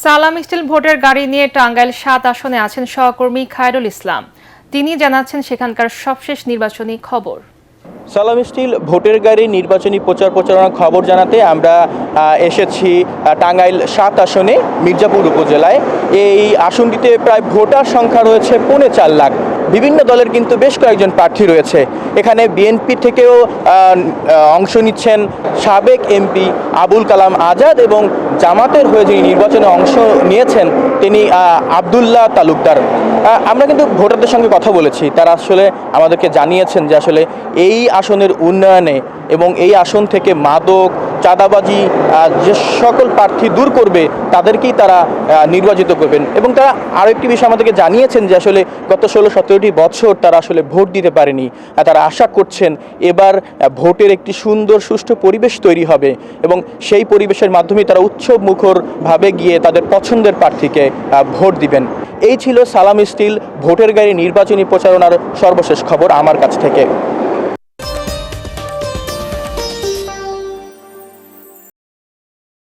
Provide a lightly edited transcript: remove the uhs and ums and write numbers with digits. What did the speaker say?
সালাম স্টিল ভোটের গাড়ি নিয়ে টাঙ্গাইল ৭ আসনে আছেন সহকর্মী খায়রুল ইসলাম। তিনি জানাচ্ছেন সেখানকার সবশেষ নির্বাচনী খবর। সালাম স্টিল ভোটের গাড়ি নির্বাচনী প্রচারণার খবর জানাতে আমরা এসেছি টাঙ্গাইল ৭ আসনে মির্জাপুর উপজেলায়। এই আসনটিতে প্রায় ভোটার সংখ্যা রয়েছে ৪.৫ লাখ। বিভিন্ন দলের কিন্তু বেশ কয়েকজন প্রার্থী রয়েছে। এখানে বিএনপি থেকেও অংশ নিচ্ছেন সাবেক এমপি আবুল কালাম আজাদ এবং জামাতের হয়ে যিনি নির্বাচনে অংশ নিয়েছেন তিনি আবদুল্লাহ তালুকদার। আমরা কিন্তু ভোটারদের সঙ্গে কথা বলেছি, তারা আসলে আমাদেরকে জানিয়েছেন যে আসলে এই আসনের উন্নয়নে এবং এই আসন থেকে মাদক চাঁদাবাজি যে সকল প্রার্থী দূর করবে তাদেরকেই তারা নির্বাচিত করবেন। এবং তারা আরও একটি বিষয় আমাদেরকে জানিয়েছেন যে আসলে গত ১৬-১৭টি বছর তারা আসলে ভোট দিতে পারেনি। তারা আশা করছেন এবার ভোটের একটি সুন্দর সুষ্ঠু পরিবেশ তৈরি হবে এবং সেই পরিবেশের মাধ্যমে তারা উৎসব মুখরভাবে গিয়ে তাদের পছন্দের প্রার্থীকে ভোট দিবেন। এই ছিল সালাম স্টিল ভোটের গাড়ি নির্বাচনী প্রচারণার সর্বশেষ খবর আমার কাছ থেকে।